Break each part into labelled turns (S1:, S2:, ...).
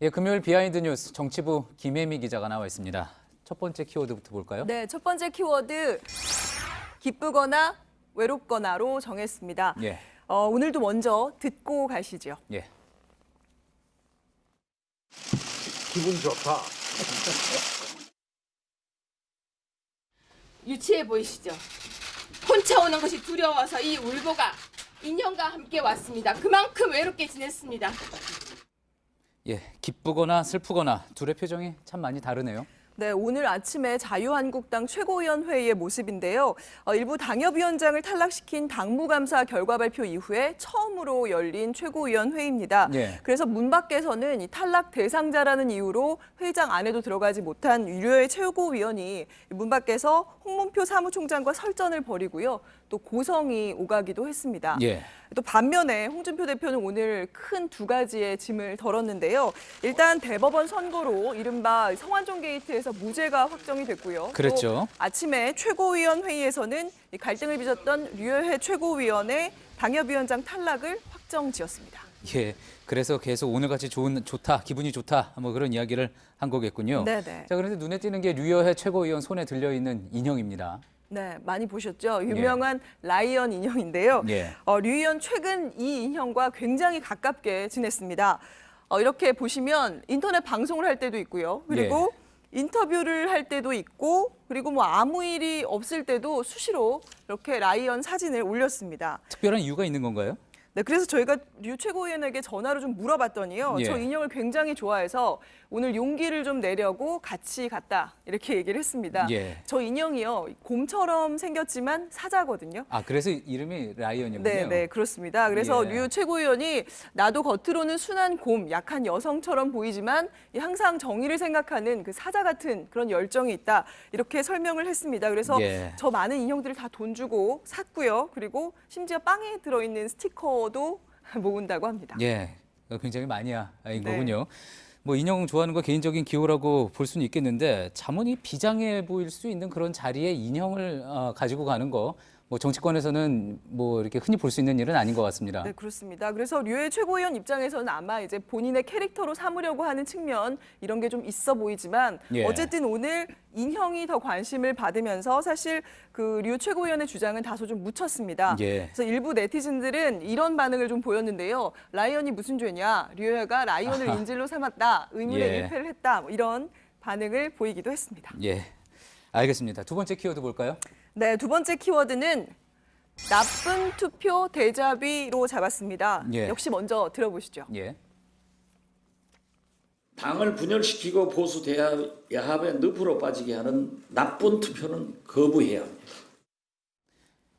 S1: 예, 금요일 비하인드 뉴스 정치부 김혜미 기자가 나와 있습니다. 첫 번째 키워드부터 볼까요?
S2: 네, 첫 번째 키워드 기쁘거나 외롭거나로 정했습니다.
S1: 예.
S2: 오늘도 먼저 듣고 가시죠.
S1: 예.
S3: 기분 좋다.
S4: 유치해 보이시죠? 혼자 오는 것이 두려워서 이 울보가 인형과 함께 왔습니다. 그만큼 외롭게 지냈습니다.
S1: 예, 기쁘거나 슬프거나 둘의 표정이 참 많이 다르네요.
S2: 네, 오늘 아침에 자유한국당 최고위원회의의 모습인데요. 일부 당협위원장을 탈락시킨 당무감사 결과 발표 이후에 처음으로 열린 최고위원회의입니다.
S1: 예.
S2: 그래서 문 밖에서는 이 탈락 대상자라는 이유로 회의장 안에도 들어가지 못한 유료의 최고위원이 문 밖에서 홍문표 사무총장과 설전을 벌이고요. 또 고성이 오가기도 했습니다.
S1: 예.
S2: 또 반면에 홍준표 대표는 오늘 큰 두 가지의 짐을 덜었는데요. 일단 대법원 선고로 이른바 성완종 게이트에서 무죄가 확정이 됐고요.
S1: 그랬죠.
S2: 또 아침에 최고위원 회의에서는 이 갈등을 빚었던 류여해 최고위원의 당협위원장 탈락을 확정지었습니다.
S1: 예, 그래서 계속 오늘같이 좋다, 기분이 좋다, 뭐 그런 이야기를 한 거겠군요.
S2: 네네.
S1: 자, 그런데 눈에 띄는 게 류여해 최고위원 손에 들려있는 인형입니다.
S2: 네, 많이 보셨죠? 유명한 라이언 인형인데요.
S1: 예.
S2: 류 의원 최근 이 인형과 굉장히 가깝게 지냈습니다. 이렇게 보시면 인터넷 방송을 할 때도 있고요. 그리고 인터뷰를 할 때도 있고, 그리고 뭐 아무 일이 없을 때도 수시로 이렇게 라이언 사진을 올렸습니다.
S1: 특별한 이유가 있는 건가요?
S2: 네, 그래서 저희가 류 최고위원에게 전화로 좀 물어봤더니요.
S1: 예.
S2: 저 인형을 굉장히 좋아해서 오늘 용기를 좀 내려고 같이 갔다 이렇게 얘기를 했습니다.
S1: 예.
S2: 저 인형이요. 곰처럼 생겼지만 사자거든요.
S1: 아, 그래서 이름이 라이언이군요.
S2: 네, 네, 그렇습니다. 그래서
S1: 예.
S2: 류 최고위원이 나도 겉으로는 순한 곰, 약한 여성처럼 보이지만 항상 정의를 생각하는 그 사자 같은 그런 열정이 있다. 이렇게 설명을 했습니다. 그래서
S1: 예.
S2: 저 많은 인형들을 다 돈 주고 샀고요. 그리고 심지어 빵에 들어있는 스티커도 모은다고 합니다.
S1: 예, 굉장히 마니아인
S2: 네.
S1: 거군요. 뭐 인형 좋아하는 거 개인적인 기호라고 볼 수는 있겠는데 자문이 비장해 보일 수 있는 그런 자리에 인형을 가지고 가는 거, 뭐 정치권에서는 뭐 이렇게 흔히 볼 수 있는 일은 아닌 것 같습니다.
S2: 네, 그렇습니다. 그래서 류해 최고위원 입장에서는 아마 이제 본인의 캐릭터로 삼으려고 하는 측면 이런 게 좀 있어 보이지만
S1: 예.
S2: 어쨌든 오늘 인형이 더 관심을 받으면서 사실 그 류 최고위원의 주장은 다소 좀 묻혔습니다.
S1: 예.
S2: 그래서 일부 네티즌들은 이런 반응을 좀 보였는데요. 라이언이 무슨 죄냐? 류해가 라이언을 인질로 삼았다. 의문의
S1: 예.
S2: 일패를 했다. 뭐 이런 반응을 보이기도 했습니다.
S1: 예, 알겠습니다. 두 번째 키워드 볼까요?
S2: 네, 두 번째 키워드는 나쁜 투표 대자비로 잡았습니다.
S1: 예.
S2: 역시 먼저 들어보시죠.
S1: 예.
S5: 당을 분열시키고 보수 야합의 늪으로 빠지게 하는 나쁜 투표는 거부해야 합니다.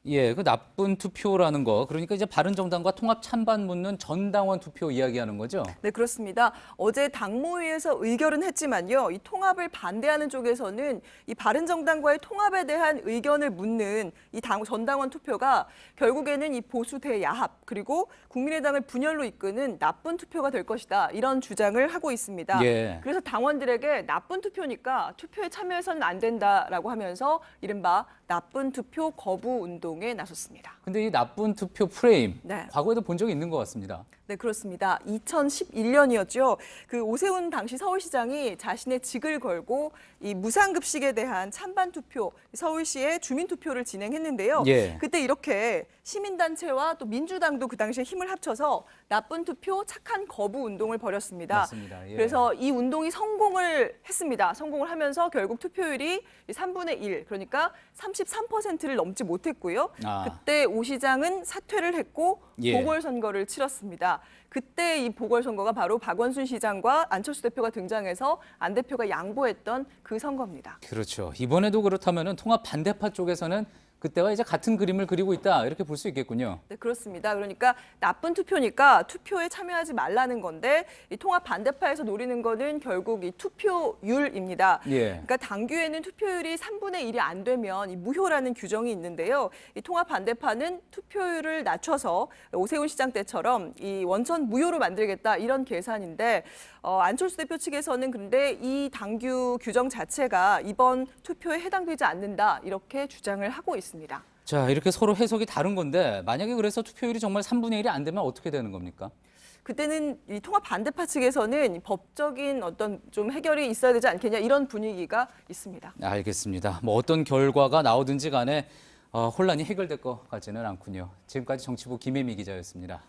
S1: 예, 그 나쁜 투표라는 거, 그러니까 이제 바른정당과 통합 찬반 묻는 전당원 투표 이야기하는 거죠?
S2: 네, 그렇습니다. 어제 당무회에서 의결은 했지만요. 이 통합을 반대하는 쪽에서는 이 바른정당과의 통합에 대한 의견을 묻는 이 전당원 투표가 결국에는 이 보수 대야합 그리고 국민의당을 분열로 이끄는 나쁜 투표가 될 것이다. 이런 주장을 하고 있습니다.
S1: 예.
S2: 그래서 당원들에게 나쁜 투표니까 투표에 참여해서는 안 된다라고 하면서 이른바 나쁜 투표 거부 운동에 나섰습니다.
S1: 근데 이 나쁜 투표 프레임,
S2: 네.
S1: 과거에도 본 적이 있는 것 같습니다.
S2: 네, 그렇습니다. 2011년이었죠. 그 오세훈 당시 서울시장이 자신의 직을 걸고 이 무상급식에 대한 찬반 투표, 서울시의 주민 투표를 진행했는데요.
S1: 예.
S2: 그때 이렇게 시민단체와 또 민주당도 그 당시에 힘을 합쳐서 나쁜 투표 착한 거부 운동을 벌였습니다.
S1: 맞습니다. 예.
S2: 그래서 이 운동이 성공을 했습니다. 성공을 하면서 결국 투표율이 3분의 1, 그러니까 33%를 넘지 못했고요.
S1: 아.
S2: 그때 오 시장은 사퇴를 했고
S1: 예.
S2: 보궐선거를 치렀습니다. 그때 이 보궐선거가 바로 박원순 시장과 안철수 대표가 등장해서 안 대표가 양보했던 그 선거입니다.
S1: 그렇죠. 이번에도 그렇다면은 통합 반대파 쪽에서는 그때와 이제 같은 그림을 그리고 있다, 이렇게 볼 수 있겠군요.
S2: 네, 그렇습니다. 그러니까 나쁜 투표니까 투표에 참여하지 말라는 건데 이 통합 반대파에서 노리는 거는 결국 이 투표율입니다.
S1: 예.
S2: 그러니까 당규에는 투표율이 3분의 1이 안 되면 이 무효라는 규정이 있는데요. 이 통합 반대파는 투표율을 낮춰서 오세훈 시장 때처럼 이 원천 무효로 만들겠다 이런 계산인데 안철수 대표 측에서는 근데 이 당규 규정 자체가 이번 투표에 해당되지 않는다 이렇게 주장을 하고 있습니다.
S1: 자, 이렇게 서로 해석이 다른 건데 만약에 그래서 투표율이 정말 3분의 1이 안 되면 어떻게 되는 겁니까?
S2: 그때는 이 통합 반대파 측에서는 법적인 어떤 좀 해결이 있어야 되지 않겠냐 이런 분위기가 있습니다.
S1: 알겠습니다. 뭐 어떤 결과가 나오든지 간에 혼란이 해결될 것 같지는 않군요. 지금까지 정치부 김혜미 기자였습니다.